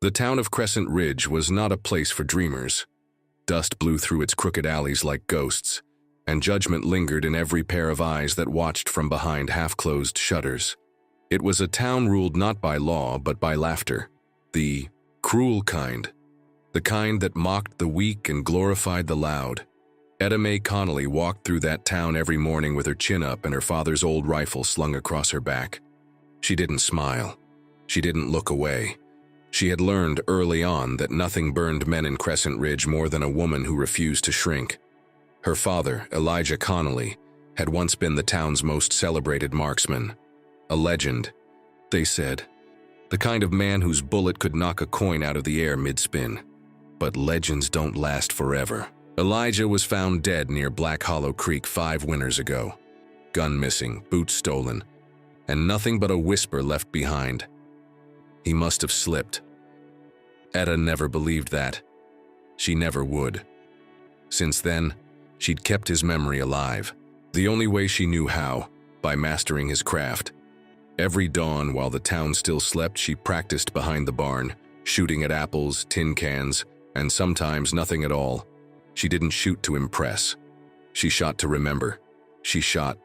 The town of Crescent Ridge was not a place for dreamers. Dust blew through its crooked alleys like ghosts, and judgment lingered in every pair of eyes that watched from behind half-closed shutters. It was a town ruled not by law but by laughter, the cruel kind, the kind that mocked the weak and glorified the loud. Etta Mae Connelly walked through that town every morning with her chin up and her father's old rifle slung across her back. She didn't smile. She didn't look away. She had learned early on that nothing burned men in Crescent Ridge more than a woman who refused to shrink. Her father, Elijah Connelly, had once been the town's most celebrated marksman. A legend, they said. The kind of man whose bullet could knock a coin out of the air mid-spin. But legends don't last forever. Elijah was found dead near Black Hollow Creek 5 winters ago. Gun missing, boots stolen, and nothing but a whisper left behind. He must have slipped. Etta never believed that. She never would. Since then, she'd kept his memory alive. The only way she knew how, by mastering his craft. Every dawn, while the town still slept, she practiced behind the barn, shooting at apples, tin cans, and sometimes nothing at all. She didn't shoot to impress. She shot to remember. She shot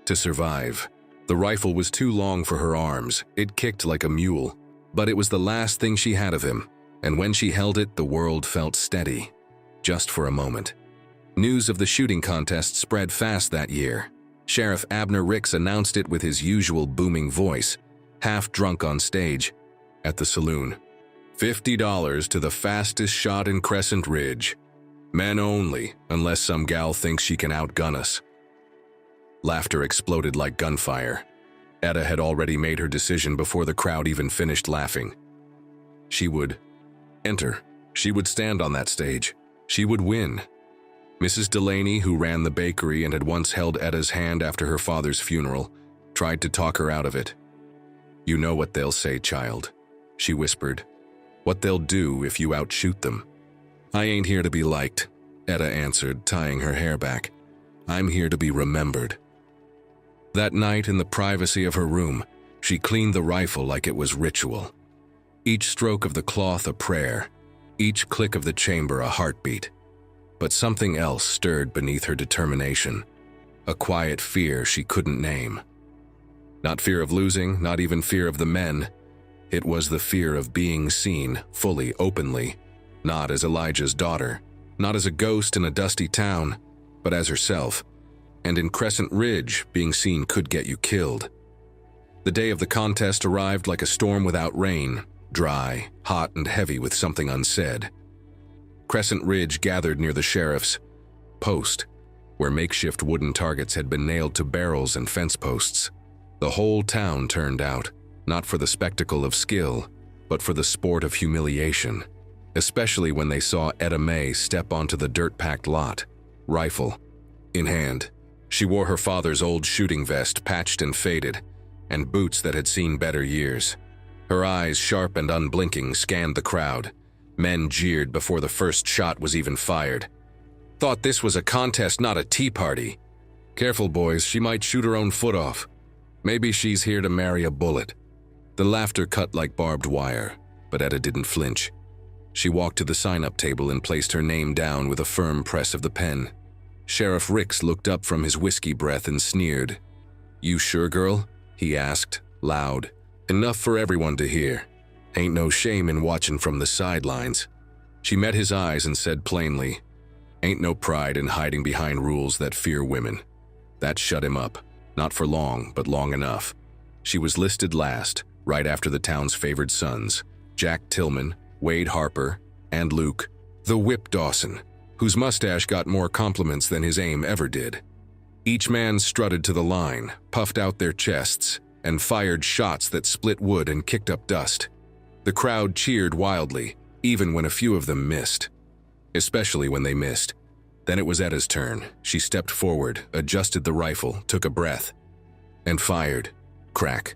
to survive. The rifle was too long for her arms. It kicked like a mule. But it was the last thing she had of him, and when she held it, the world felt steady. Just for a moment. News of the shooting contest spread fast that year. Sheriff Abner Ricks announced it with his usual booming voice, half drunk on stage, at the saloon. $50 to the fastest shot in Crescent Ridge. Men only, unless some gal thinks she can outgun us. Laughter exploded like gunfire. Etta had already made her decision before the crowd even finished laughing. She would enter. She would stand on that stage. She would win. Mrs. Delaney, who ran the bakery and had once held Etta's hand after her father's funeral, tried to talk her out of it. "You know what they'll say, child," she whispered. "What they'll do if you outshoot them." "I ain't here to be liked," Etta answered, tying her hair back. "I'm here to be remembered." That night, in the privacy of her room, she cleaned the rifle like it was ritual. Each stroke of the cloth a prayer, each click of the chamber a heartbeat. But something else stirred beneath her determination, a quiet fear she couldn't name. Not fear of losing, not even fear of the men. It was the fear of being seen, fully, openly, not as Elijah's daughter, not as a ghost in a dusty town, but as herself. And in Crescent Ridge, being seen could get you killed. The day of the contest arrived like a storm without rain, dry, hot, and heavy with something unsaid. Crescent Ridge gathered near the sheriff's post, where makeshift wooden targets had been nailed to barrels and fence posts. The whole town turned out, not for the spectacle of skill, but for the sport of humiliation, especially when they saw Etta Mae step onto the dirt-packed lot, rifle in hand. She wore her father's old shooting vest, patched and faded, and boots that had seen better years. Her eyes, sharp and unblinking, scanned the crowd. Men jeered before the first shot was even fired. "Thought this was a contest, not a tea party. Careful, boys, she might shoot her own foot off. Maybe she's here to marry a bullet." The laughter cut like barbed wire, but Etta didn't flinch. She walked to the sign-up table and placed her name down with a firm press of the pen. Sheriff Ricks looked up from his whiskey breath and sneered. "You sure, girl?" he asked, loud, enough for everyone to hear. "Ain't no shame in watching from the sidelines." She met his eyes and said plainly, "Ain't no pride in hiding behind rules that fear women." That shut him up, not for long, but long enough. She was listed last, right after the town's favored sons, Jack Tillman, Wade Harper, and Luke, the Whip Dawson, whose mustache got more compliments than his aim ever did. Each man strutted to the line, puffed out their chests, and fired shots that split wood and kicked up dust. The crowd cheered wildly, even when a few of them missed. Especially when they missed. Then it was Etta's turn. She stepped forward, adjusted the rifle, took a breath, and fired. Crack.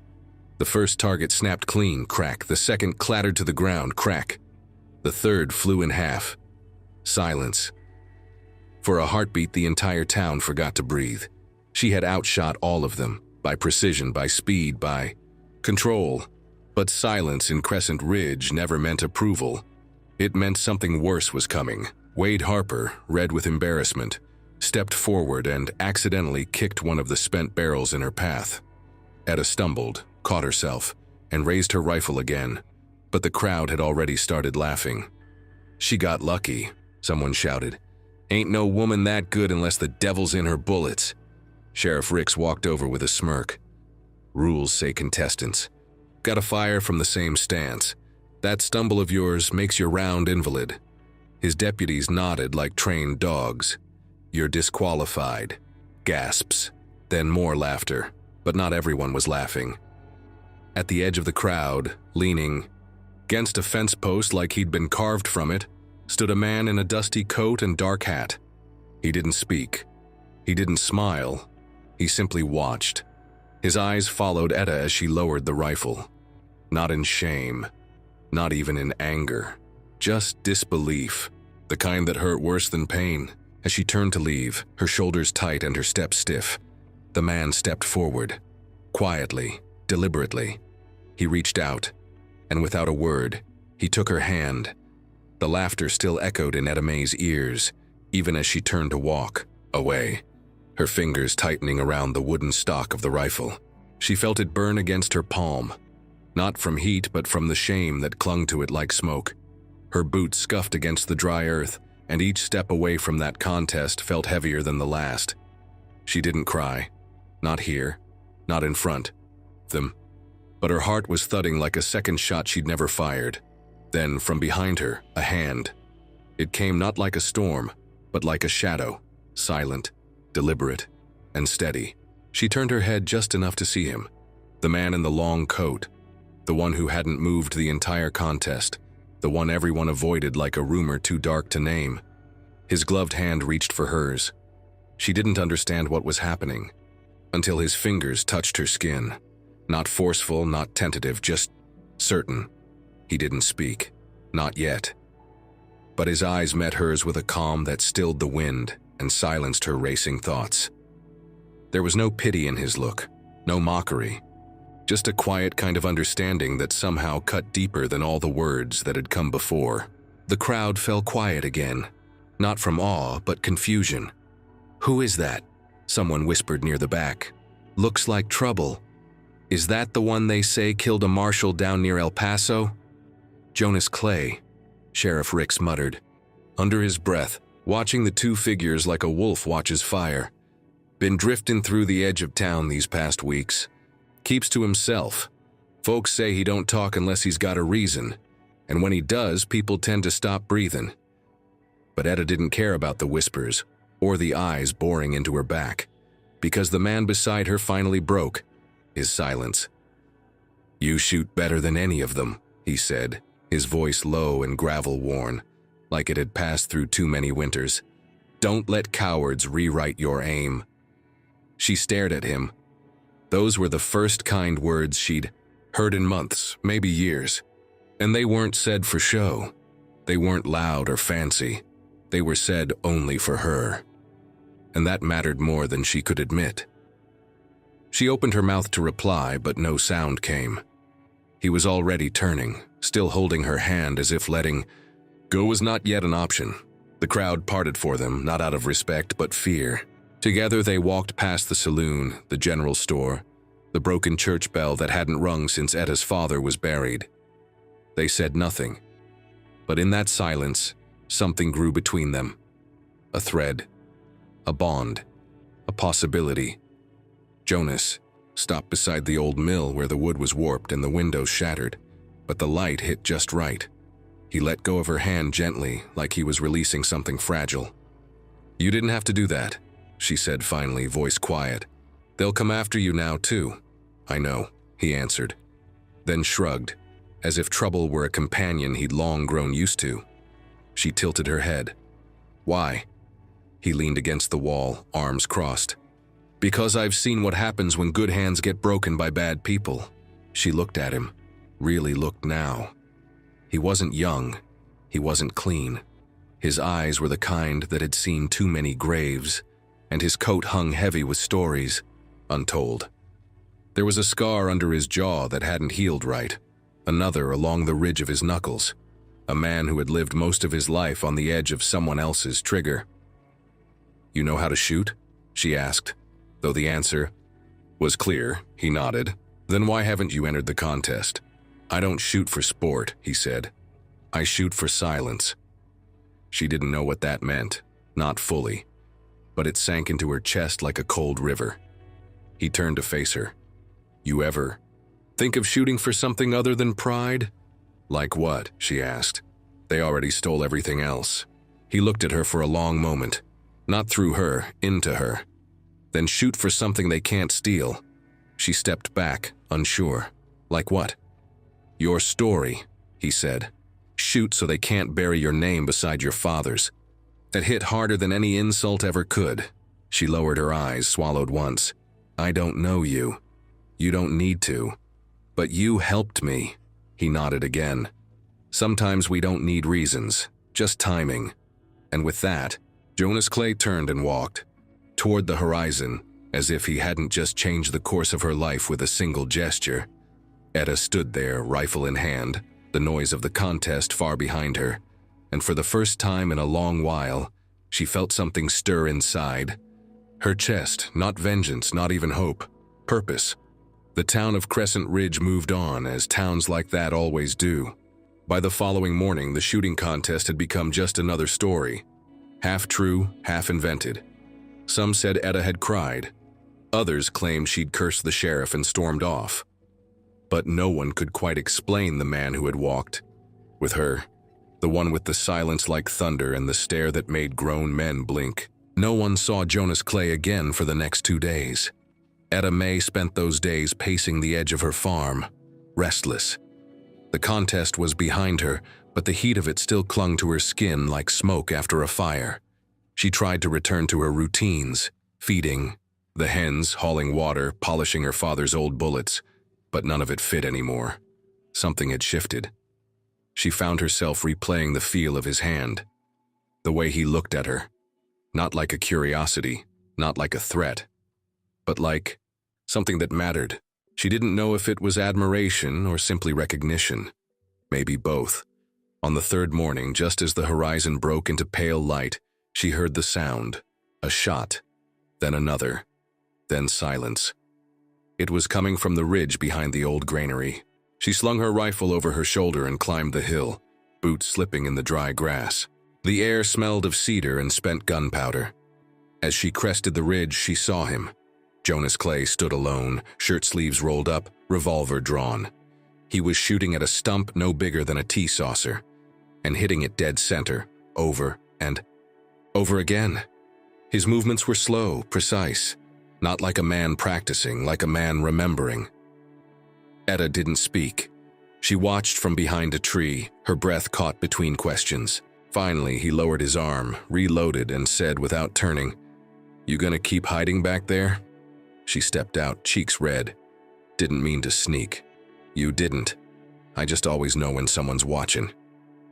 The first target snapped clean, crack. The second clattered to the ground, crack. The third flew in half. Silence. For a heartbeat, the entire town forgot to breathe. She had outshot all of them, by precision, by speed, by control. But silence in Crescent Ridge never meant approval. It meant something worse was coming. Wade Harper, red with embarrassment, stepped forward and accidentally kicked one of the spent barrels in her path. Etta stumbled, caught herself, and raised her rifle again, but the crowd had already started laughing. "She got lucky," someone shouted. "Ain't no woman that good unless the devil's in her bullets." Sheriff Ricks walked over with a smirk. "Rules say contestants. Gotta fire from the same stance. That stumble of yours makes your round invalid." His deputies nodded like trained dogs. "You're disqualified." Gasps. Then more laughter, but not everyone was laughing. At the edge of the crowd, leaning against a fence post like he'd been carved from it, stood a man in a dusty coat and dark hat. He didn't speak. He didn't smile. He simply watched. His eyes followed Etta as she lowered the rifle. Not in shame, not even in anger, just disbelief, the kind that hurt worse than pain. As she turned to leave, her shoulders tight and her step stiff, the man stepped forward, quietly, deliberately. He reached out, and without a word, he took her hand. The laughter still echoed in Etta Mae's ears, even as she turned to walk away, her fingers tightening around the wooden stock of the rifle. She felt it burn against her palm, not from heat but from the shame that clung to it like smoke. Her boots scuffed against the dry earth, and each step away from that contest felt heavier than the last. She didn't cry, not here, not in front of them, but her heart was thudding like a second shot she'd never fired. Then, from behind her, a hand. It came not like a storm, but like a shadow, silent, deliberate, and steady. She turned her head just enough to see him, the man in the long coat, the one who hadn't moved the entire contest, the one everyone avoided like a rumor too dark to name. His gloved hand reached for hers. She didn't understand what was happening, until his fingers touched her skin. Not forceful, not tentative, just certain. He didn't speak, not yet. But his eyes met hers with a calm that stilled the wind and silenced her racing thoughts. There was no pity in his look, no mockery, just a quiet kind of understanding that somehow cut deeper than all the words that had come before. The crowd fell quiet again, not from awe, but confusion. "Who is that?" someone whispered near the back. "Looks like trouble. Is that the one they say killed a marshal down near El Paso?" "Jonas Clay," Sheriff Ricks muttered, under his breath, watching the two figures like a wolf watches fire. "Been drifting through the edge of town these past weeks. Keeps to himself. Folks say he don't talk unless he's got a reason, and when he does, people tend to stop breathing." But Etta didn't care about the whispers, or the eyes boring into her back, because the man beside her finally broke his silence. "You shoot better than any of them," he said, his voice low and gravel-worn, like it had passed through too many winters. "Don't let cowards rewrite your aim." She stared at him. Those were the first kind words she'd heard in months, maybe years. And they weren't said for show. They weren't loud or fancy. They were said only for her. And that mattered more than she could admit. She opened her mouth to reply, but no sound came. He was already turning, still holding her hand as if letting go was not yet an option. The crowd parted for them, not out of respect, but fear. Together they walked past the saloon, the general store, the broken church bell that hadn't rung since Etta's father was buried. They said nothing. But in that silence, something grew between them. A thread, a bond, a possibility. Jonas stopped beside the old mill where the wood was warped and the windows shattered, but the light hit just right. He let go of her hand gently, like he was releasing something fragile. "You didn't have to do that," she said finally, voice quiet. "They'll come after you now, too." "I know," he answered, then shrugged, as if trouble were a companion he'd long grown used to. She tilted her head. "Why?" He leaned against the wall, arms crossed. "Because I've seen what happens when good hands get broken by bad people." She looked at him, really looked now. He wasn't young, he wasn't clean. His eyes were the kind that had seen too many graves, and his coat hung heavy with stories, untold. There was a scar under his jaw that hadn't healed right, another along the ridge of his knuckles. A man who had lived most of his life on the edge of someone else's trigger. "You know how to shoot?" she asked. Though the answer was clear, he nodded. "Then why haven't you entered the contest?" "I don't shoot for sport," he said. "I shoot for silence." She didn't know what that meant, not fully, but it sank into her chest like a cold river. He turned to face her. "You ever think of shooting for something other than pride?" "Like what?" she asked. "They already stole everything else." He looked at her for a long moment, not through her, into her. "Then shoot for something they can't steal." She stepped back, unsure. "Like what?" "Your story," he said. "Shoot so they can't bury your name beside your father's." That hit harder than any insult ever could. She lowered her eyes, swallowed once. "I don't know you. You don't need to. But you helped me." He nodded again. "Sometimes we don't need reasons, just timing." And with that, Jonas Clay turned and walked toward the horizon, as if he hadn't just changed the course of her life with a single gesture. Etta stood there, rifle in hand, the noise of the contest far behind her, and for the first time in a long while, she felt something stir inside. Her chest, not vengeance, not even hope, purpose. The town of Crescent Ridge moved on, as towns like that always do. By the following morning, the shooting contest had become just another story. Half true, half invented. Some said Etta had cried. Others claimed she'd cursed the sheriff and stormed off. But no one could quite explain the man who had walked with her, the one with the silence like thunder and the stare that made grown men blink. No one saw Jonas Clay again for the next 2 days. Etta Mae spent those days pacing the edge of her farm, restless. The contest was behind her, but the heat of it still clung to her skin like smoke after a fire. She tried to return to her routines, feeding the hens, hauling water, polishing her father's old bullets, but none of it fit anymore. Something had shifted. She found herself replaying the feel of his hand, the way he looked at her, not like a curiosity, not like a threat, but like something that mattered. She didn't know if it was admiration or simply recognition. Maybe both. On the third morning, just as the horizon broke into pale light, she heard the sound, a shot, then another, then silence. It was coming from the ridge behind the old granary. She slung her rifle over her shoulder and climbed the hill, boots slipping in the dry grass. The air smelled of cedar and spent gunpowder. As she crested the ridge, she saw him. Jonas Clay stood alone, shirt sleeves rolled up, revolver drawn. He was shooting at a stump no bigger than a tea saucer, and hitting it dead center, over and over again. His movements were slow, precise, not like a man practicing, like a man remembering. Etta didn't speak. She watched from behind a tree, her breath caught between questions. Finally, he lowered his arm, reloaded, and said without turning, "You gonna keep hiding back there?" She stepped out, cheeks red. "Didn't mean to sneak." "You didn't. I just always know when someone's watching."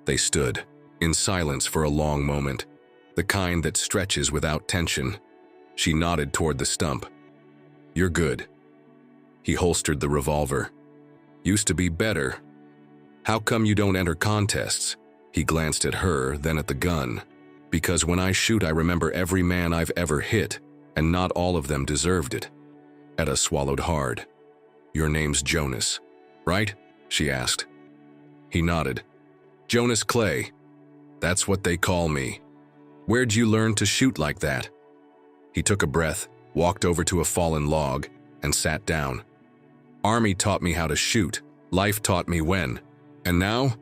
They stood, in silence for a long moment, the kind that stretches without tension. She nodded toward the stump. "You're good." He holstered the revolver. "Used to be better. How come you don't enter contests?" He glanced at her, then at the gun. "Because when I shoot, I remember every man I've ever hit, and not all of them deserved it." Etta swallowed hard. "Your name's Jonas, right?" she asked. He nodded. "Jonas Clay. That's what they call me. Where'd you learn to shoot like that?" He took a breath, walked over to a fallen log, and sat down. "Army taught me how to shoot. Life taught me when. And now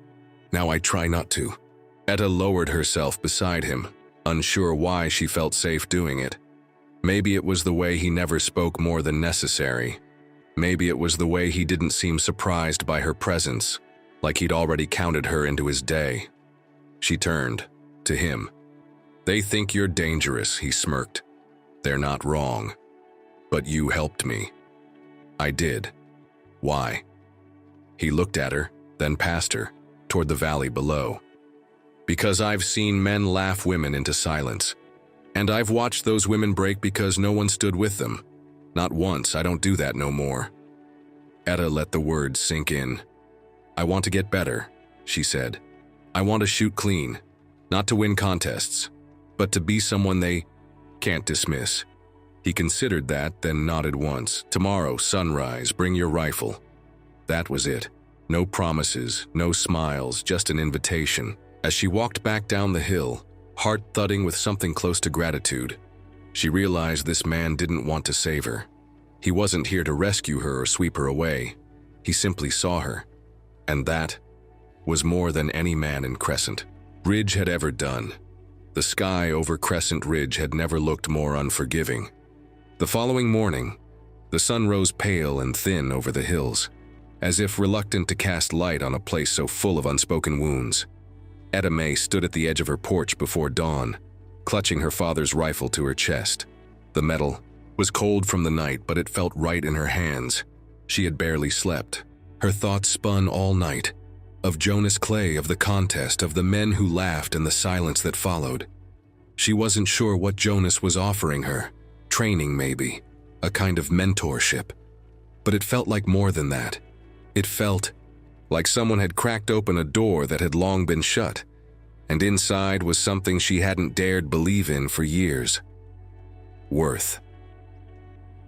I try not to." Etta lowered herself beside him, unsure why she felt safe doing it. Maybe it was the way he never spoke more than necessary. Maybe it was the way he didn't seem surprised by her presence, like he'd already counted her into his day. She turned to him. "They think you're dangerous," he smirked. "They're not wrong. But you helped me." "I did. Why?" He looked at her, then past her, toward the valley below. "Because I've seen men laugh women into silence. And I've watched those women break because no one stood with them. Not once. I don't do that no more." Etta let the words sink in. I want to get better, she said. I want to shoot clean, not to win contests, but to be someone they can't dismiss. He considered that, then nodded once. Tomorrow, sunrise, bring your rifle. That was it. No promises, no smiles, just an invitation. As she walked back down the hill, heart thudding with something close to gratitude, she realized this man didn't want to save her. He wasn't here to rescue her or sweep her away. He simply saw her. And that was more than any man in Crescent Ridge had ever done. The sky over Crescent Ridge had never looked more unforgiving. The following morning, the sun rose pale and thin over the hills, as if reluctant to cast light on a place so full of unspoken wounds. Etta Mae stood at the edge of her porch before dawn, clutching her father's rifle to her chest. The metal was cold from the night, but it felt right in her hands. She had barely slept. Her thoughts spun all night, of Jonas Clay, of the contest, of the men who laughed and the silence that followed. She wasn't sure what Jonas was offering her. Training, maybe. A kind of mentorship. But it felt like more than that. It felt like someone had cracked open a door that had long been shut, and inside was something she hadn't dared believe in for years. Worth.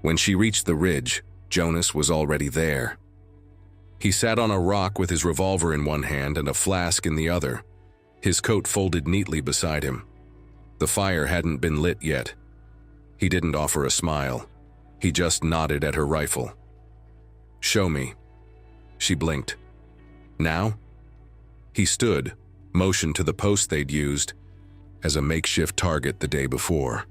When she reached the ridge, Jonas was already there. He sat on a rock with his revolver in one hand and a flask in the other, his coat folded neatly beside him. The fire hadn't been lit yet. He didn't offer a smile. He just nodded at her rifle. "Show me." She blinked. "Now?" He stood, motioned to the post they'd used as a makeshift target the day before.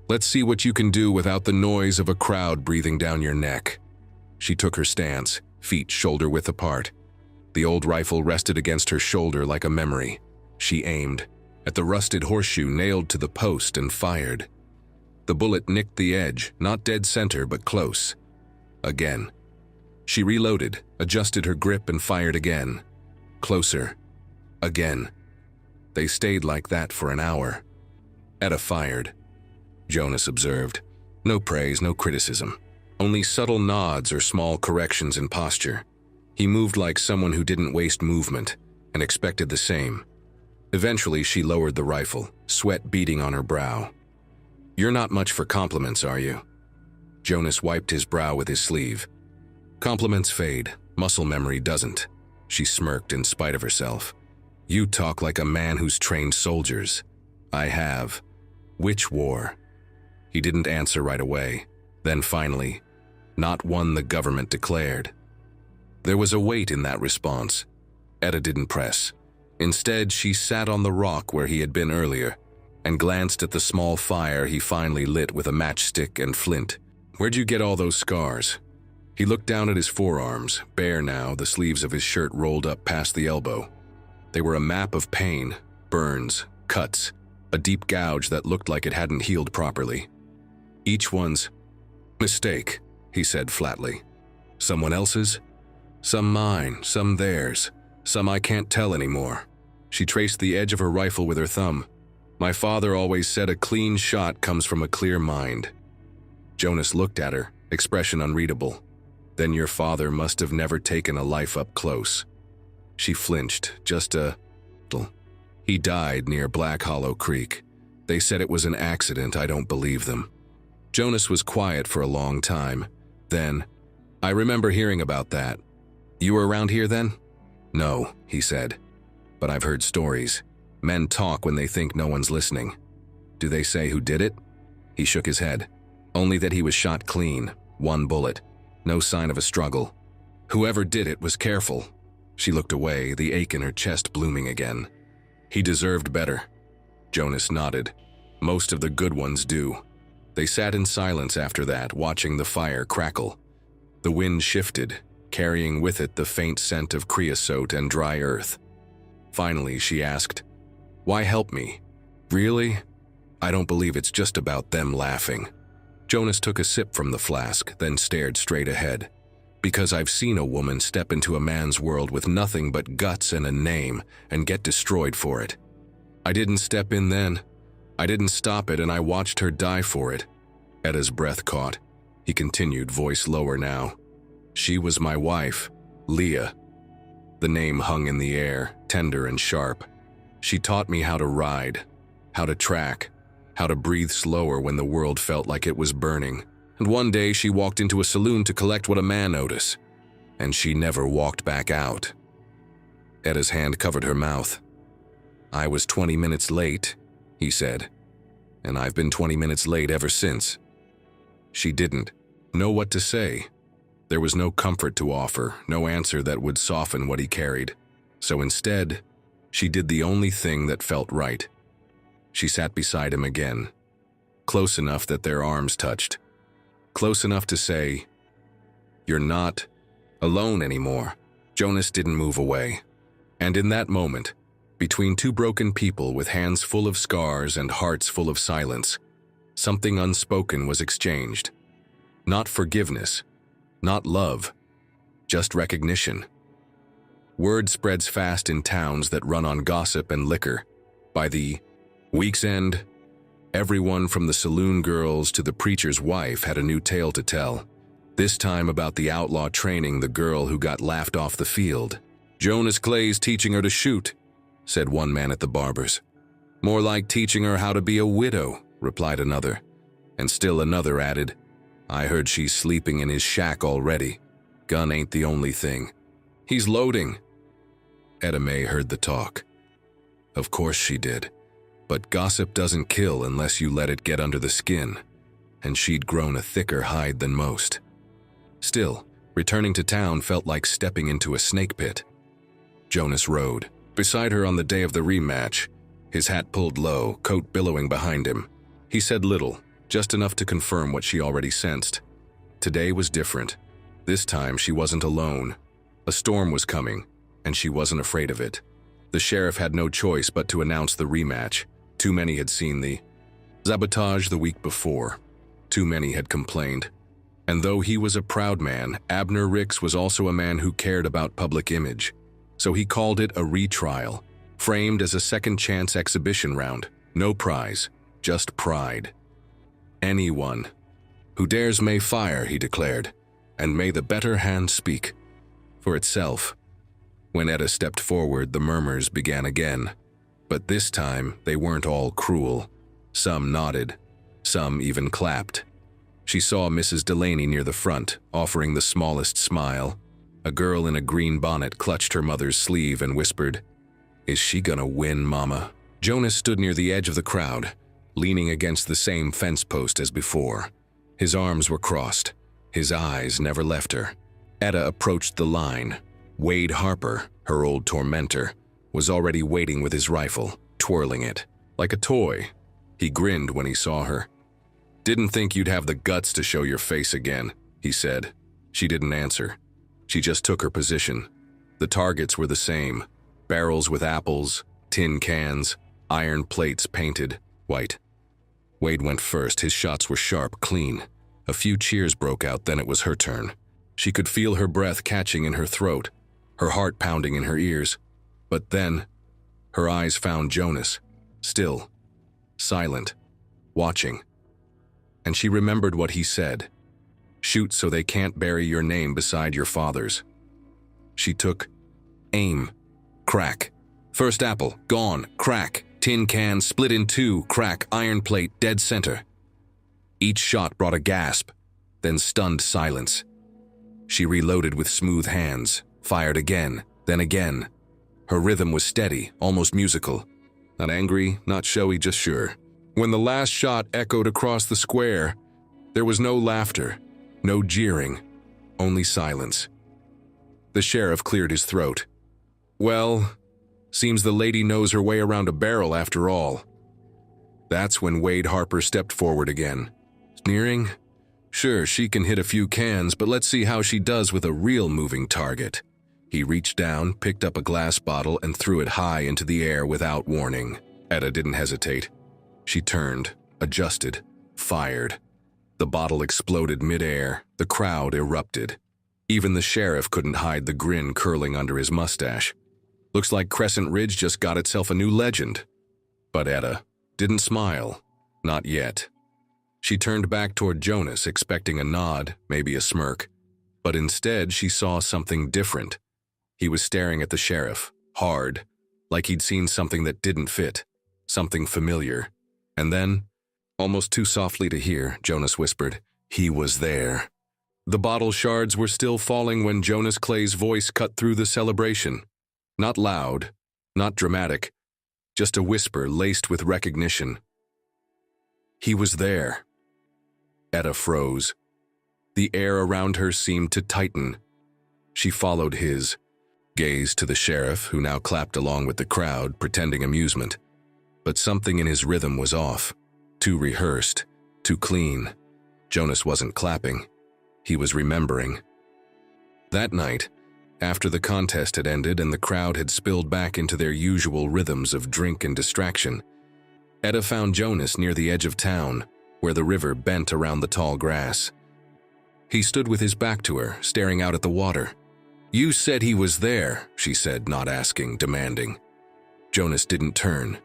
"Let's see what you can do without the noise of a crowd breathing down your neck." She took her stance, feet shoulder-width apart. The old rifle rested against her shoulder like a memory. She aimed at the rusted horseshoe nailed to the post and fired. The bullet nicked the edge, not dead center, but close. Again. She reloaded, adjusted her grip, and fired again. Closer. Again. They stayed like that for an hour. Etta fired. Jonas observed. No praise, no criticism. Only subtle nods or small corrections in posture. He moved like someone who didn't waste movement, and expected the same. Eventually, she lowered the rifle, sweat beading on her brow. "You're not much for compliments, are you?" Jonas wiped his brow with his sleeve. "Compliments fade, muscle memory doesn't." She smirked in spite of herself. "You talk like a man who's trained soldiers." "I have." "Which war?" He didn't answer right away. Then finally, "Not one the government declared." There was a weight in that response. Etta didn't press. Instead, she sat on the rock where he had been earlier and glanced at the small fire he finally lit with a matchstick and flint. "Where'd you get all those scars?" He looked down at his forearms, bare now, the sleeves of his shirt rolled up past the elbow. They were a map of pain, burns, cuts, a deep gouge that looked like it hadn't healed properly. "Each one's mistake," he said flatly. "Someone else's? Some mine, some theirs, some I can't tell anymore." She traced the edge of her rifle with her thumb. "My father always said a clean shot comes from a clear mind." Jonas looked at her, expression unreadable. "Then your father must have never taken a life up close." She flinched, just a little. "He died near Black Hollow Creek. They said it was an accident. I don't believe them." Jonas was quiet for a long time. Then, "I remember hearing about that. You were around here then?" "No," he said. "But I've heard stories. Men talk when they think no one's listening." "Do they say who did it?" He shook his head. "Only that he was shot clean, one bullet. No sign of a struggle. Whoever did it was careful." She looked away, the ache in her chest blooming again. "He deserved better." Jonas nodded. "Most of the good ones do." They sat in silence after that, watching the fire crackle. The wind shifted, carrying with it the faint scent of creosote and dry earth. Finally, she asked, "Why help me? Really? I don't believe it's just about them laughing." Jonas took a sip from the flask, then stared straight ahead. "Because I've seen a woman step into a man's world with nothing but guts and a name and get destroyed for it. I didn't step in then. I didn't stop it, and I watched her die for it." Etta's breath caught. He continued, voice lower now. "She was my wife, Leah." The name hung in the air, tender and sharp. She taught me how to ride, how to track, how to breathe slower when the world felt like it was burning. And one day she walked into a saloon to collect what a man owed us, and she never walked back out. Etta's hand covered her mouth. "I was 20 minutes late," he said, "and I've been 20 minutes late ever since." She didn't know what to say. There was no comfort to offer, no answer that would soften what he carried. So instead, she did the only thing that felt right. She sat beside him again, close enough that their arms touched, close enough to say, "You're not alone anymore." Jonas didn't move away. And in that moment, between two broken people with hands full of scars and hearts full of silence, something unspoken was exchanged. Not forgiveness, not love, just recognition. Word spreads fast in towns that run on gossip and liquor. By the week's end, everyone from the saloon girls to the preacher's wife had a new tale to tell. This time about the outlaw training the girl who got laughed off the field. "Jonas Clay's teaching her to shoot," said one man at the barber's. "More like teaching her how to be a widow," replied another. And still another added, "I heard she's sleeping in his shack already. Gun ain't the only thing. He's loading." Etta Mae heard the talk. Of course she did. But gossip doesn't kill unless you let it get under the skin, and she'd grown a thicker hide than most. Still, returning to town felt like stepping into a snake pit. Jonas rode beside her on the day of the rematch, his hat pulled low, coat billowing behind him. He said little, just enough to confirm what she already sensed. Today was different. This time she wasn't alone. A storm was coming, and she wasn't afraid of it. The sheriff had no choice but to announce the rematch. Too many had seen the sabotage the week before. Too many had complained. And though he was a proud man, Abner Ricks was also a man who cared about public image. So he called it a retrial, framed as a second-chance exhibition round. No prize, just pride. "Anyone who dares may fire," he declared, "and may the better hand speak for itself." When Etta stepped forward, the murmurs began again. But this time, they weren't all cruel. Some nodded, some even clapped. She saw Mrs. Delaney near the front, offering the smallest smile. A girl in a green bonnet clutched her mother's sleeve and whispered, "Is she gonna win, Mama?" Jonas stood near the edge of the crowd, leaning against the same fence post as before. His arms were crossed. His eyes never left her. Etta approached the line. Wade Harper, her old tormentor, was already waiting with his rifle, twirling it like a toy. He grinned when he saw her. "Didn't think you'd have the guts to show your face again," he said. She didn't answer. She just took her position. The targets were the same. Barrels with apples, tin cans, iron plates painted white. Wade went first. His shots were sharp, clean. A few cheers broke out, then it was her turn. She could feel her breath catching in her throat, her heart pounding in her ears. But then, her eyes found Jonas, still, silent, watching. And she remembered what he said. "Shoot so they can't bury your name beside your father's." She took aim. Crack. First apple, gone. Crack. Tin can split in two. Crack. Iron plate, dead center. Each shot brought a gasp, then stunned silence. She reloaded with smooth hands, fired again, then again. Her rhythm was steady, almost musical. Not angry, not showy, just sure. When the last shot echoed across the square, there was no laughter, no jeering, only silence. The sheriff cleared his throat. "Well, seems the lady knows her way around a barrel after all." That's when Wade Harper stepped forward again. Sneering? "Sure, she can hit a few cans, but let's see how she does with a real moving target." He reached down, picked up a glass bottle, and threw it high into the air without warning. Etta didn't hesitate. She turned, adjusted, fired. The bottle exploded midair. The crowd erupted. Even the sheriff couldn't hide the grin curling under his mustache. Looks like Crescent Ridge just got itself a new legend. But Etta didn't smile. Not yet. She turned back toward Jonas, expecting a nod, maybe a smirk. But instead, she saw something different. He was staring at the sheriff, hard, like he'd seen something that didn't fit, something familiar. And then, almost too softly to hear, Jonas whispered, "He was there." The bottle shards were still falling when Jonas Clay's voice cut through the celebration. Not loud, not dramatic, just a whisper laced with recognition. He was there. Etta froze. The air around her seemed to tighten. She followed his gaze to the sheriff, who now clapped along with the crowd, pretending amusement. But something in his rhythm was off. Too rehearsed, too clean. Jonas wasn't clapping. He was remembering. That night, after the contest had ended and the crowd had spilled back into their usual rhythms of drink and distraction, Etta found Jonas near the edge of town, where the river bent around the tall grass. He stood with his back to her, staring out at the water. "You said he was there," she said, not asking, demanding. Jonas didn't turn.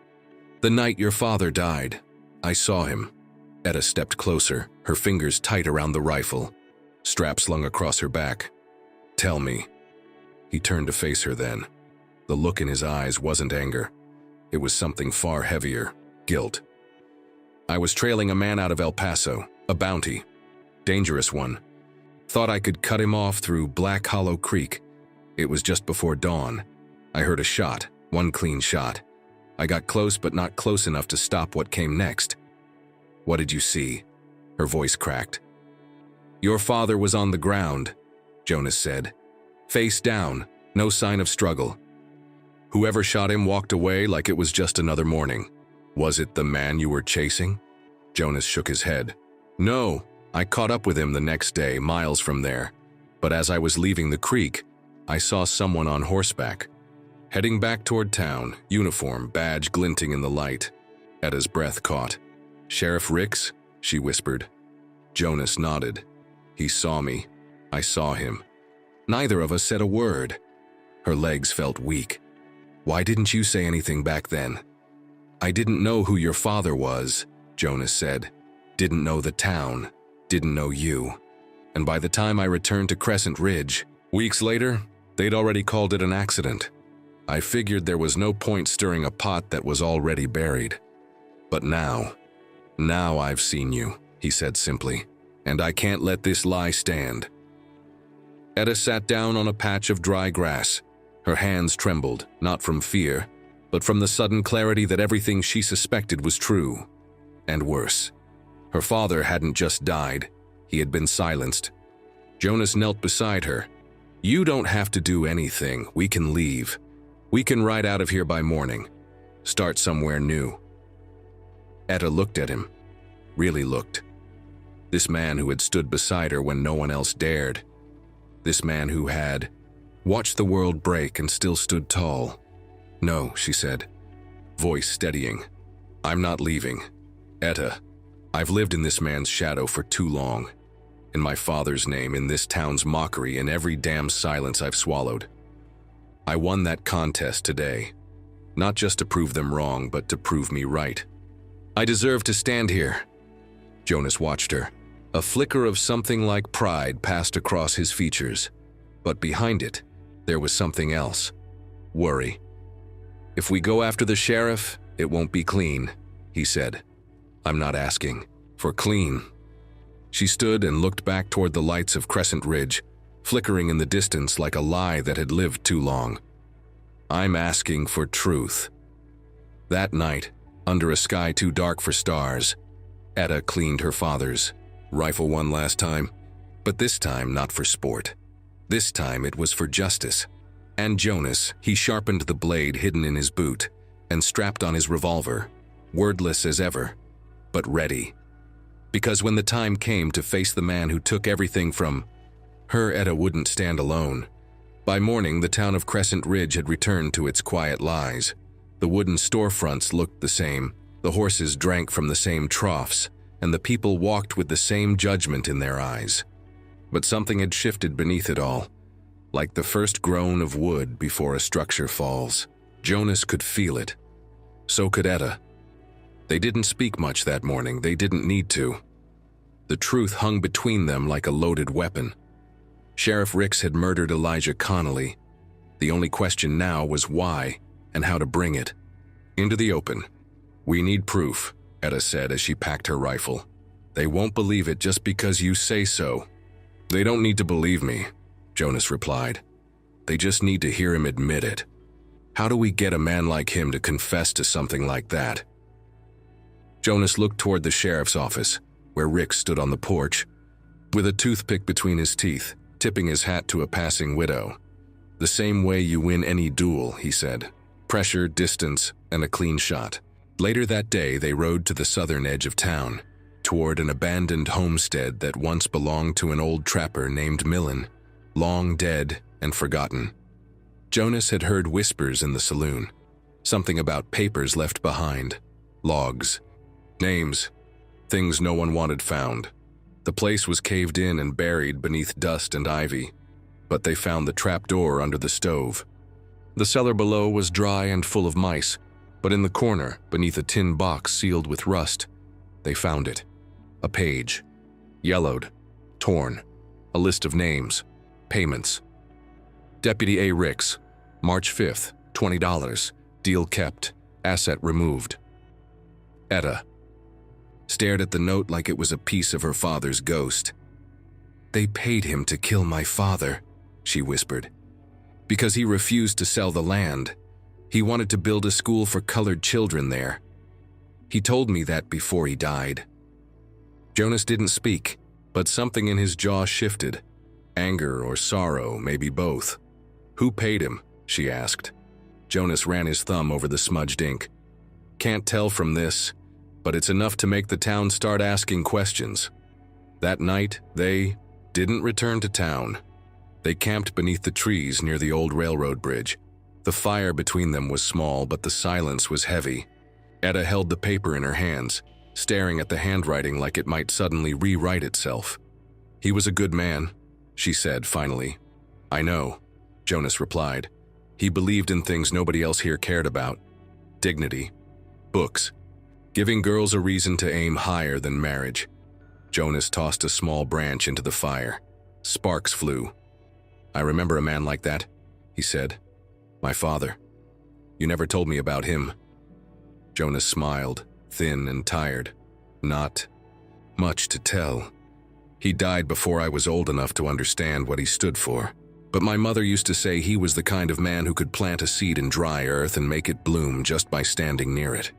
"The night your father died, I saw him." Etta stepped closer, her fingers tight around the rifle, strap slung across her back. "Tell me." He turned to face her then. The look in his eyes wasn't anger. It was something far heavier, guilt. "I was trailing a man out of El Paso, a bounty. Dangerous one. Thought I could cut him off through Black Hollow Creek. It was just before dawn. I heard a shot, one clean shot. I got close but not close enough to stop what came next." "What did you see?" Her voice cracked. "Your father was on the ground," Jonas said. "Face down, no sign of struggle. Whoever shot him walked away like it was just another morning. Was it the man you were chasing?" Jonas shook his head. "No, I caught up with him the next day, miles from there. But as I was leaving the creek, I saw someone on horseback, heading back toward town, uniform, badge glinting in the light." Etta's breath caught. "Sheriff Ricks?" she whispered. Jonas nodded. "He saw me. I saw him." Neither of us said a word. Her legs felt weak. "Why didn't you say anything back then?" "I didn't know who your father was," Jonas said. "Didn't know the town. Didn't know you. And by the time I returned to Crescent Ridge, weeks later, they'd already called it an accident. I figured there was no point stirring a pot that was already buried. But now I've seen you," he said simply, "and I can't let this lie stand." Etta sat down on a patch of dry grass. Her hands trembled, not from fear, but from the sudden clarity that everything she suspected was true. And worse. Her father hadn't just died. He had been silenced. Jonas knelt beside her. "You don't have to do anything. We can leave. We can ride out of here by morning. Start somewhere new." Etta looked at him. Really looked. This man who had stood beside her when no one else dared. This man who had watched the world break and still stood tall. "No," she said, voice steadying. "I'm not leaving. Etta, I've lived in this man's shadow for too long. In my father's name, in this town's mockery, in every damn silence I've swallowed. I won that contest today. Not just to prove them wrong, but to prove me right. I deserve to stand here." Jonas watched her. A flicker of something like pride passed across his features. But behind it, there was something else. Worry. "If we go after the sheriff, it won't be clean," he said. "I'm not asking for clean." She stood and looked back toward the lights of Crescent Ridge, flickering in the distance like a lie that had lived too long. "I'm asking for truth." That night, under a sky too dark for stars, Etta cleaned her father's rifle one last time, but this time not for sport. This time it was for justice. And Jonas, he sharpened the blade hidden in his boot and strapped on his revolver, wordless as ever, but ready. Because when the time came to face the man who took everything from her, Etta wouldn't stand alone. By morning, the town of Crescent Ridge had returned to its quiet lies. The wooden storefronts looked the same, the horses drank from the same troughs, and the people walked with the same judgment in their eyes. But something had shifted beneath it all, like the first groan of wood before a structure falls. Jonas could feel it. So could Etta. They didn't speak much that morning. They didn't need to. The truth hung between them like a loaded weapon. Sheriff Ricks had murdered Elijah Connelly. The only question now was why and how to bring it into the open. "We need proof," Etta said as she packed her rifle. "They won't believe it just because you say so." "They don't need to believe me," Jonas replied. "They just need to hear him admit it. How do we get a man like him to confess to something like that?" Jonas looked toward the sheriff's office, where Rick stood on the porch, with a toothpick between his teeth, tipping his hat to a passing widow. "The same way you win any duel," he said. "Pressure, distance, and a clean shot." Later that day, they rode to the southern edge of town, toward an abandoned homestead that once belonged to an old trapper named Millen, long dead and forgotten. Jonas had heard whispers in the saloon, something about papers left behind, logs, names, things no one wanted found. The place was caved in and buried beneath dust and ivy, but they found the trapdoor under the stove. The cellar below was dry and full of mice, but in the corner, beneath a tin box sealed with rust, they found it. A page, yellowed, torn, a list of names, payments. Deputy A. Ricks, March 5th, $20, deal kept, asset removed. Etta stared at the note like it was a piece of her father's ghost. "They paid him to kill my father," she whispered, "because he refused to sell the land. He wanted to build a school for colored children there. He told me that before he died." Jonas didn't speak, but something in his jaw shifted. Anger or sorrow, maybe both. "Who paid him?" she asked. Jonas ran his thumb over the smudged ink. "Can't tell from this, but it's enough to make the town start asking questions." That night, they didn't return to town. They camped beneath the trees near the old railroad bridge. The fire between them was small, but the silence was heavy. Etta held the paper in her hands, staring at the handwriting like it might suddenly rewrite itself. "He was a good man," she said finally. "I know," Jonas replied. "He believed in things nobody else here cared about. Dignity, books, giving girls a reason to aim higher than marriage." Jonas tossed a small branch into the fire. Sparks flew. "I remember a man like that," he said. "My father. You never told me about him." Jonas smiled, thin and tired. "Not much to tell. He died before I was old enough to understand what he stood for. But my mother used to say he was the kind of man who could plant a seed in dry earth and make it bloom just by standing near it."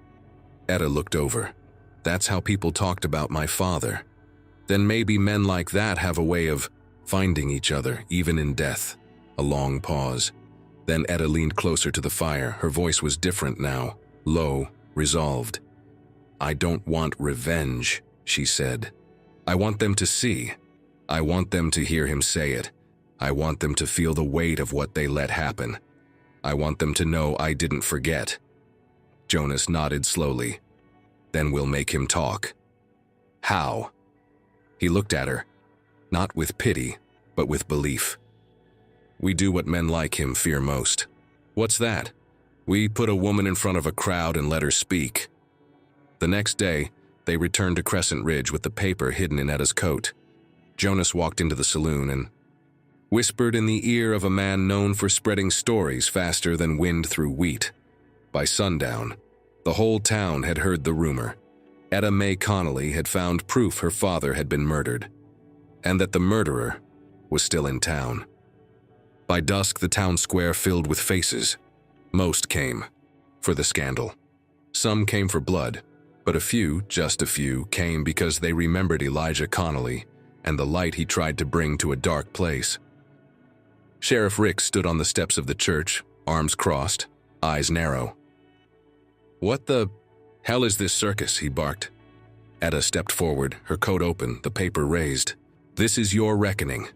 Etta looked over. "That's how people talked about my father. Then maybe men like that have a way of finding each other, even in death." A long pause. Then Etta leaned closer to the fire. Her voice was different now, low, resolved. "I don't want revenge," she said. "I want them to see. I want them to hear him say it. I want them to feel the weight of what they let happen. I want them to know I didn't forget." Jonas nodded slowly. "Then we'll make him talk." "How?" He looked at her, not with pity, but with belief. "We do what men like him fear most." "What's that?" "We put a woman in front of a crowd and let her speak." The next day, they returned to Crescent Ridge with the paper hidden in Etta's coat. Jonas walked into the saloon and whispered in the ear of a man known for spreading stories faster than wind through wheat. By sundown, the whole town had heard the rumor. Etta Mae Connelly had found proof her father had been murdered, and that the murderer was still in town. By dusk, the town square filled with faces. Most came for the scandal. Some came for blood, but a few, just a few, came because they remembered Elijah Connelly and the light he tried to bring to a dark place. Sheriff Rick stood on the steps of the church, arms crossed, eyes narrow. "What the hell is this circus?" he barked. Etta stepped forward, her coat open, the paper raised. "This is your reckoning,"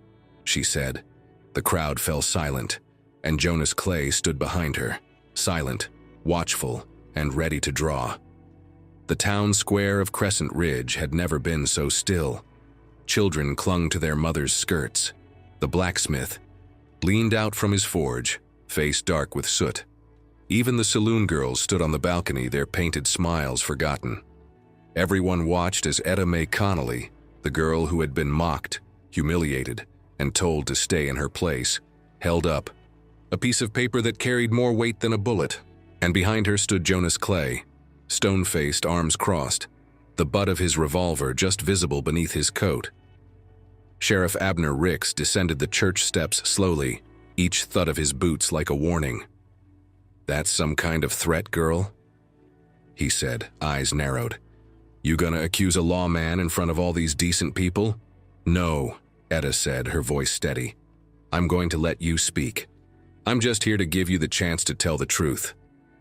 she said. The crowd fell silent, and Jonas Clay stood behind her, silent, watchful, and ready to draw. The town square of Crescent Ridge had never been so still. Children clung to their mothers' skirts. The blacksmith leaned out from his forge, face dark with soot. Even the saloon girls stood on the balcony, their painted smiles forgotten. Everyone watched as Etta Mae Connelly, the girl who had been mocked, humiliated, and told to stay in her place, held up a piece of paper that carried more weight than a bullet, and behind her stood Jonas Clay, stone-faced, arms crossed, the butt of his revolver just visible beneath his coat. Sheriff Abner Ricks descended the church steps slowly, each thud of his boots like a warning. "That's some kind of threat, girl?" he said, eyes narrowed. "You gonna accuse a lawman in front of all these decent people?" "No," Etta said, her voice steady. "I'm going to let you speak. I'm just here to give you the chance to tell the truth."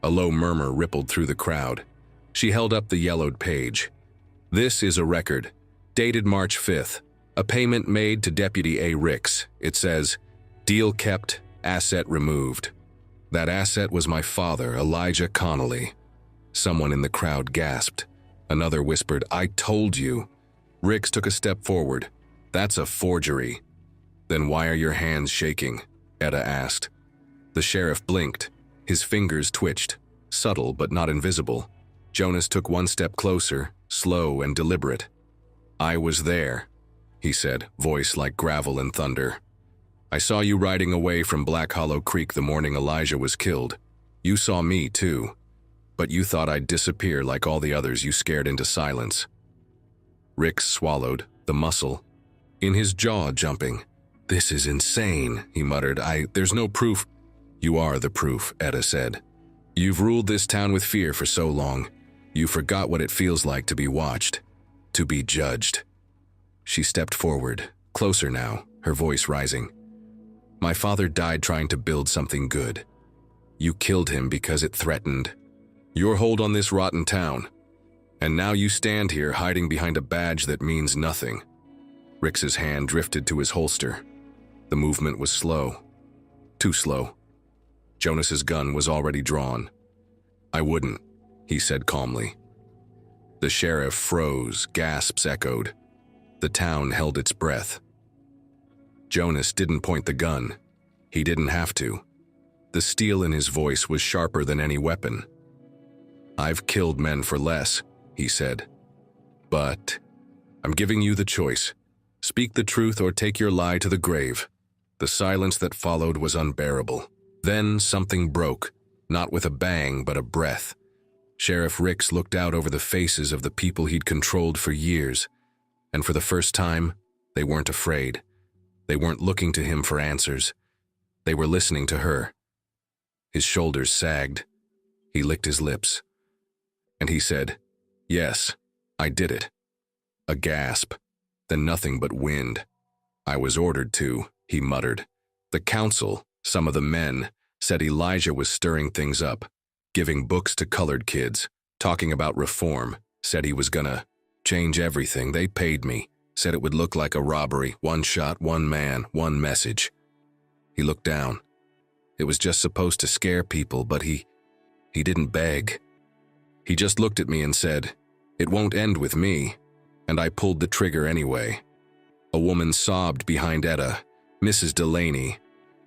A low murmur rippled through the crowd. She held up the yellowed page. "This is a record, dated March 5th. A payment made to Deputy A. Ricks. It says, 'Deal kept, asset removed.' That asset was my father, Elijah Connelly." Someone in the crowd gasped. Another whispered, "I told you." Ricks took a step forward. "That's a forgery." "Then why are your hands shaking?" Etta asked. The sheriff blinked. His fingers twitched, subtle but not invisible. Jonas took one step closer, slow and deliberate. "I was there," he said, voice like gravel and thunder. "I saw you riding away from Black Hollow Creek the morning Elijah was killed. You saw me, too. But you thought I'd disappear like all the others you scared into silence." Ricks swallowed, the muscle in his jaw jumping. "This is insane," he muttered. There's no proof." "You are the proof," Etta said. "You've ruled this town with fear for so long. You forgot what it feels like to be watched, to be judged." She stepped forward, closer now, her voice rising. "My father died trying to build something good. You killed him because it threatened your hold on this rotten town. And now you stand here hiding behind a badge that means nothing." Ricks's hand drifted to his holster. The movement was slow. Too slow. Jonas's gun was already drawn. "I wouldn't," he said calmly. The sheriff froze, gasps echoed. The town held its breath. Jonas didn't point the gun. He didn't have to. The steel in his voice was sharper than any weapon. "I've killed men for less," he said. "But I'm giving you the choice. Speak the truth or take your lie to the grave." The silence that followed was unbearable. Then something broke, not with a bang, but a breath. Sheriff Ricks looked out over the faces of the people he'd controlled for years, and for the first time, they weren't afraid. They weren't looking to him for answers. They were listening to her. His shoulders sagged. He licked his lips. And he said, "Yes, I did it." A gasp, then nothing but wind. "I was ordered to," he muttered. "The council, some of the men, said Elijah was stirring things up, giving books to colored kids, talking about reform, said he was gonna change everything. They paid me, said it would look like a robbery, one shot, one man, one message." He looked down. It was just supposed to scare people, but he didn't beg. He just looked at me and said, "It won't end with me," and I pulled the trigger anyway. A woman sobbed behind Etta, Mrs. Delaney.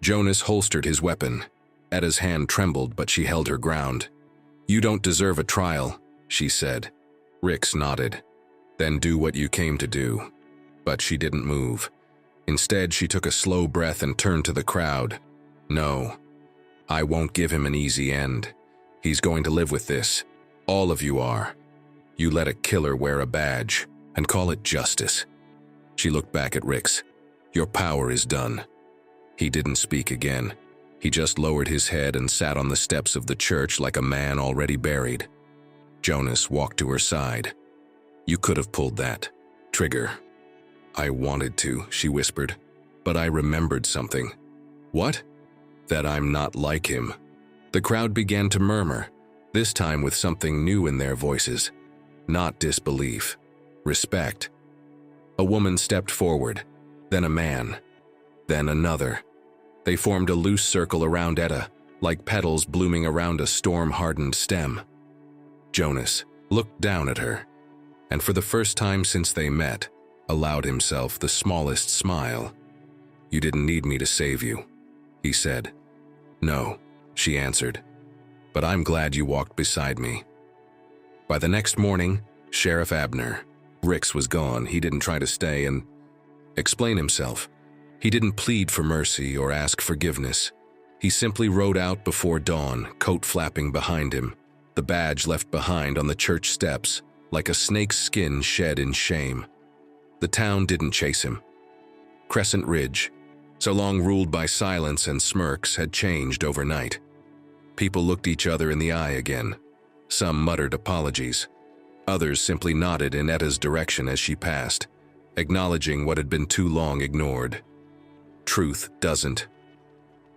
Jonas holstered his weapon. Etta's hand trembled, but she held her ground. "You don't deserve a trial," she said. Ricks nodded. "Then do what you came to do." But she didn't move. Instead, she took a slow breath and turned to the crowd. "No, I won't give him an easy end. He's going to live with this. All of you are. You let a killer wear a badge and call it justice." She looked back at Ricks. "Your power is done." He didn't speak again. He just lowered his head and sat on the steps of the church like a man already buried. Jonas walked to her side. "You could have pulled that trigger." "I wanted to," she whispered, "but I remembered something." "What?" "That I'm not like him." The crowd began to murmur, this time with something new in their voices. Not disbelief, respect. A woman stepped forward, then a man, then another. They formed a loose circle around Etta, like petals blooming around a storm-hardened stem. Jonas looked down at her, and for the first time since they met, allowed himself the smallest smile. "You didn't need me to save you," he said. "No," she answered, "but I'm glad you walked beside me." By the next morning, Sheriff Abner Ricks was gone. He didn't try to stay and explain himself. He didn't plead for mercy or ask forgiveness. He simply rode out before dawn, coat flapping behind him, the badge left behind on the church steps, like a snake's skin shed in shame. The town didn't chase him. Crescent Ridge, so long ruled by silence and smirks, had changed overnight. People looked each other in the eye again. Some muttered apologies. Others simply nodded in Etta's direction as she passed, acknowledging what had been too long ignored. Truth doesn't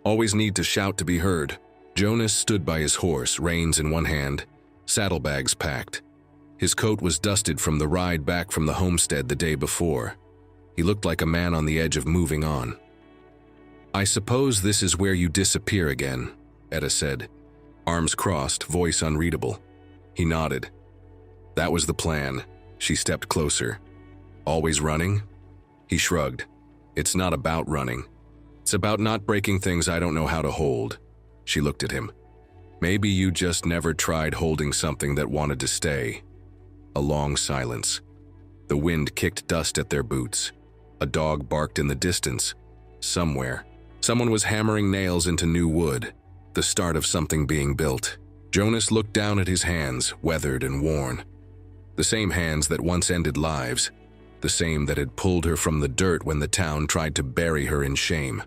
always need to shout to be heard. Jonas stood by his horse, reins in one hand, saddlebags packed. His coat was dusted from the ride back from the homestead the day before. He looked like a man on the edge of moving on. "I suppose this is where you disappear again," Etta said, arms crossed, voice unreadable. He nodded. "That was the plan." She stepped closer. "Always running?" He shrugged. "It's not about running. It's about not breaking things I don't know how to hold." She looked at him. "Maybe you just never tried holding something that wanted to stay." A long silence. The wind kicked dust at their boots. A dog barked in the distance. Somewhere, someone was hammering nails into new wood, the start of something being built. Jonas looked down at his hands, weathered and worn. The same hands that once ended lives, the same that had pulled her from the dirt when the town tried to bury her in shame.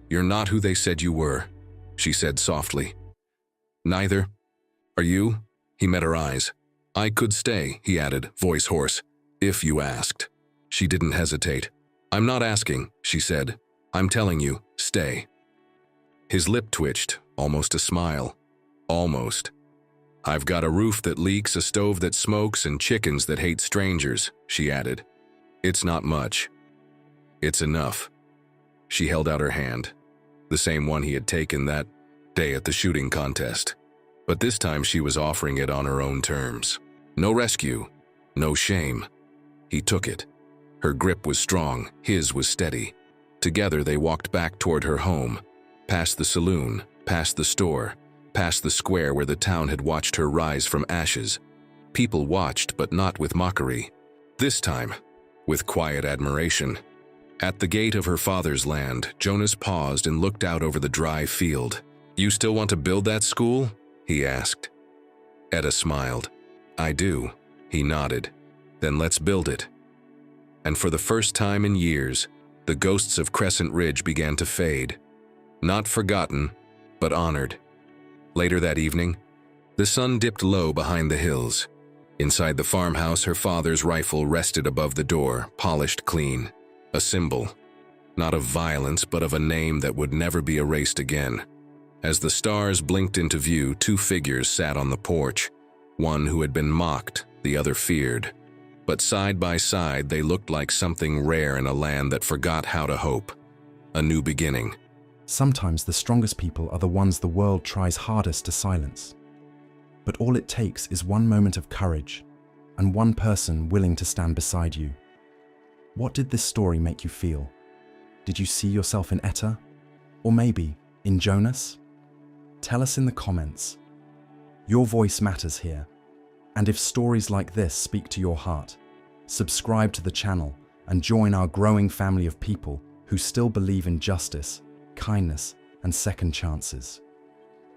"You're not who they said you were," she said softly. "Neither. Are you?" He met her eyes. "I could stay," he added, voice hoarse, "if you asked." She didn't hesitate. "I'm not asking," she said. "I'm telling you, stay." His lip twitched, almost a smile. Almost. "I've got a roof that leaks, a stove that smokes, and chickens that hate strangers," she added. "It's not much. It's enough." She held out her hand, the same one he had taken that day at the shooting contest. But this time she was offering it on her own terms. No rescue, no shame. He took it. Her grip was strong, his was steady. Together they walked back toward her home, past the saloon, past the store, past the square where the town had watched her rise from ashes. People watched, but not with mockery. This time, with quiet admiration. At the gate of her father's land, Jonas paused and looked out over the dry field. "You still want to build that school?" he asked. Etta smiled. "I do." He nodded. "Then let's build it." And for the first time in years, the ghosts of Crescent Ridge began to fade. Not forgotten, but honored. Later that evening, the sun dipped low behind the hills. Inside the farmhouse, her father's rifle rested above the door, polished clean. A symbol, not of violence, but of a name that would never be erased again. As the stars blinked into view, two figures sat on the porch, one who had been mocked, the other feared. But side by side, they looked like something rare in a land that forgot how to hope. A new beginning. Sometimes the strongest people are the ones the world tries hardest to silence. But all it takes is one moment of courage and one person willing to stand beside you. What did this story make you feel? Did you see yourself in Etta? Or maybe in Jonas? Tell us in the comments. Your voice matters here. And if stories like this speak to your heart, subscribe to the channel and join our growing family of people who still believe in justice, kindness, and second chances.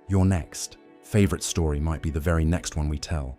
Your next favorite story might be the very next one we tell.